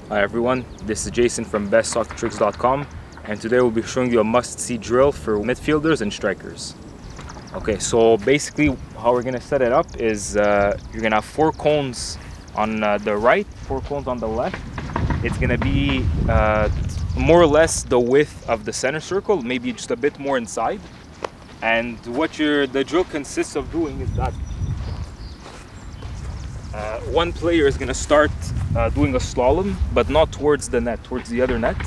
Hi everyone, this is Jason from bestsoccertricks.com, and today we'll be showing you a must-see drill for midfielders and strikers. Okay, so basically how we're gonna set it up is you're gonna have 4 cones on the right, 4 cones on the left. It's gonna be more or less the width of the center circle, maybe just a bit more inside. And what the drill consists of doing is that one player is going to start doing a slalom, but not towards the net, towards the other net.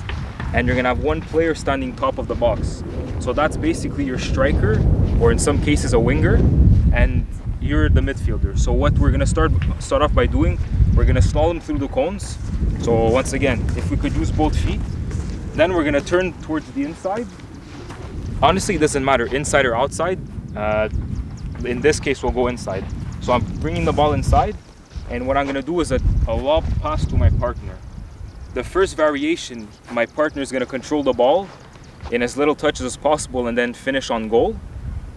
And you're going to have one player standing top of the box. So that's basically your striker, or in some cases a winger, and you're the midfielder. So what we're going to start off by doing, we're going to slalom through the cones. So once again, if we could use both feet, then we're going to turn towards the inside. Honestly, it doesn't matter, inside or outside. In this case, we'll go inside. So I'm bringing the ball inside, and what I'm going to do is a lob pass to my partner. The first variation, my partner is going to control the ball in as little touches as possible and then finish on goal.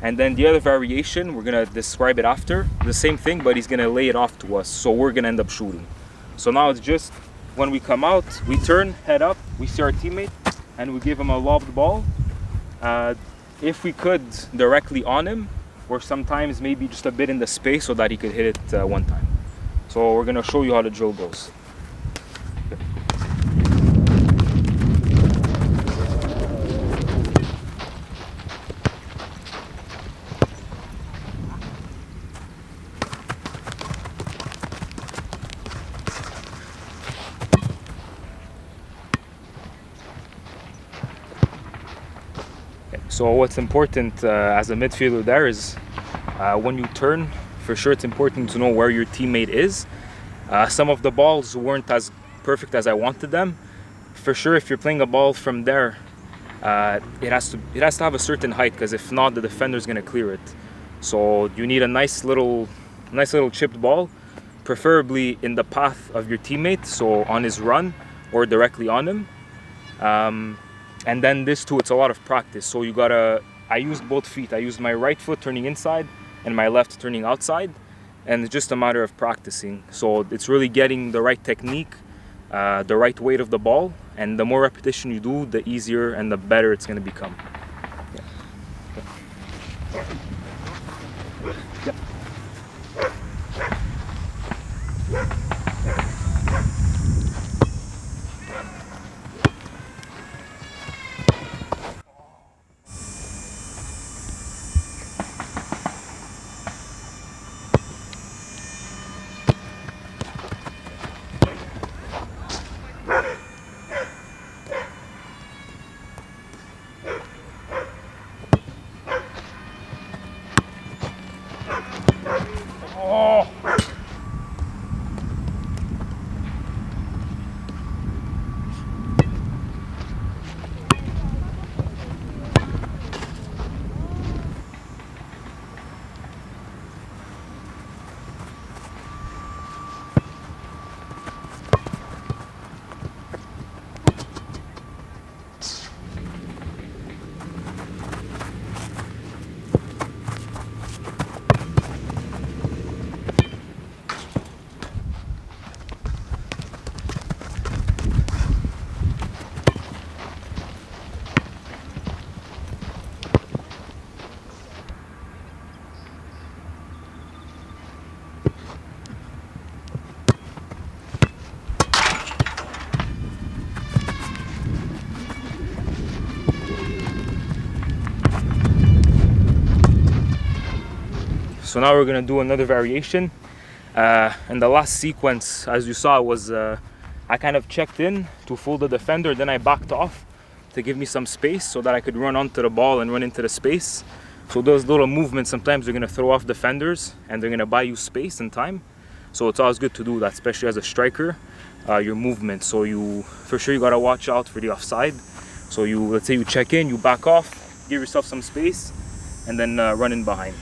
And then the other variation, we're going to describe it after. The same thing, but he's going to lay it off to us, so we're going to end up shooting. So now it's just, when we come out, we turn, head up, we see our teammate, and we give him a lobbed ball. If we could, directly on him, or sometimes maybe just a bit in the space so that he could hit it one time. So we're going to show you how the drill goes. So what's important as a midfielder there is when you turn, for sure it's important to know where your teammate is. Some of the balls weren't as perfect as I wanted them. For sure, if you're playing a ball from there, it has to have a certain height, because if not, the defender's gonna clear it. So you need a nice little chipped ball, preferably in the path of your teammate, so on his run or directly on him. And then this too, it's a lot of practice. So I used both feet. I used my right foot turning inside and my left turning outside. And it's just a matter of practicing. So it's really getting the right technique, the right weight of the ball. And the more repetition you do, the easier and the better it's going to become. Yeah. So now we're gonna do another variation. And the last sequence, as you saw, was I kind of checked in to fool the defender, then I backed off to give me some space so that I could run onto the ball and run into the space. So those little movements, sometimes they're gonna throw off defenders and they're gonna buy you space and time. So it's always good to do that, especially as a striker, your movement. So for sure you gotta watch out for the offside. So let's say you check in, you back off, give yourself some space, and then run in behind.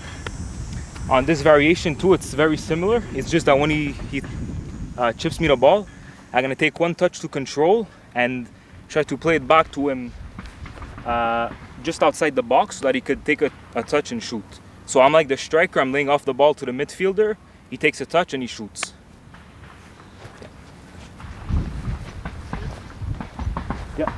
On this variation too, it's very similar. It's just that when he chips me the ball, I'm gonna take one touch to control and try to play it back to him just outside the box so that he could take a touch and shoot. So I'm like the striker, I'm laying off the ball to the midfielder, he takes a touch and he shoots. Yeah.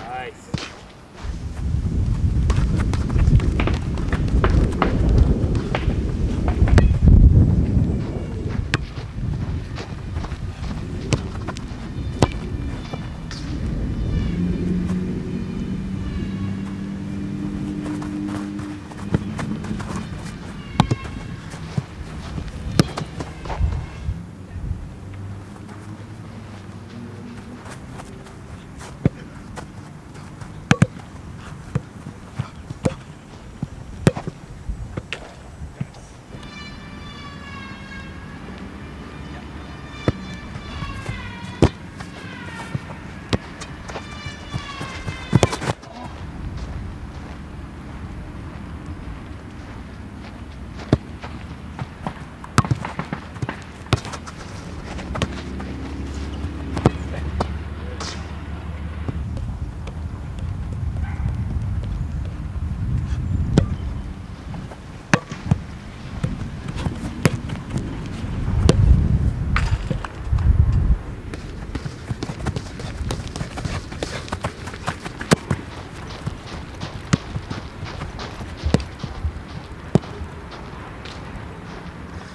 Nice.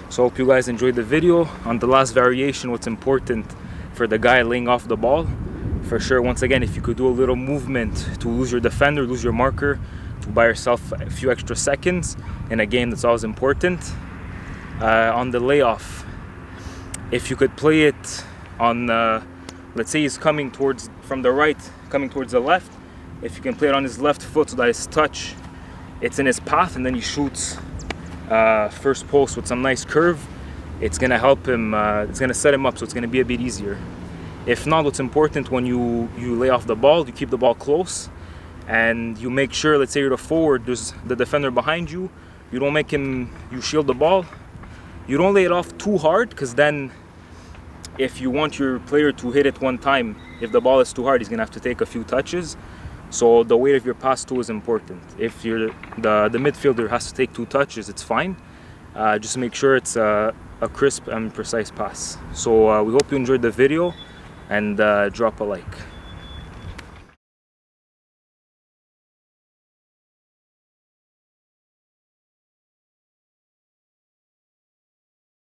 So I hope you guys enjoyed the video. On the last variation, what's important for the guy laying off the ball, for sure, once again, if you could do a little movement to lose your defender, lose your marker, to buy yourself a few extra seconds in a game, that's always important. On the layoff, if you could play it on, let's say he's coming towards, from the right, coming towards the left, if you can play it on his left foot so that his touch, it's in his path, and then he shoots first post with some nice curve, it's gonna help him, it's gonna set him up, so it's gonna be a bit easier. If not, what's important when you lay off the ball, you keep the ball close and you make sure, let's say you're the forward, there's the defender behind you, you don't make him, you shield the ball, you don't lay it off too hard, because then if you want your player to hit it one time, if the ball is too hard, he's gonna have to take a few touches. So the weight of your pass too is important. If you're the midfielder has to take 2 touches, it's fine. Just make sure it's a crisp and precise pass. So we hope you enjoyed the video, and drop a like.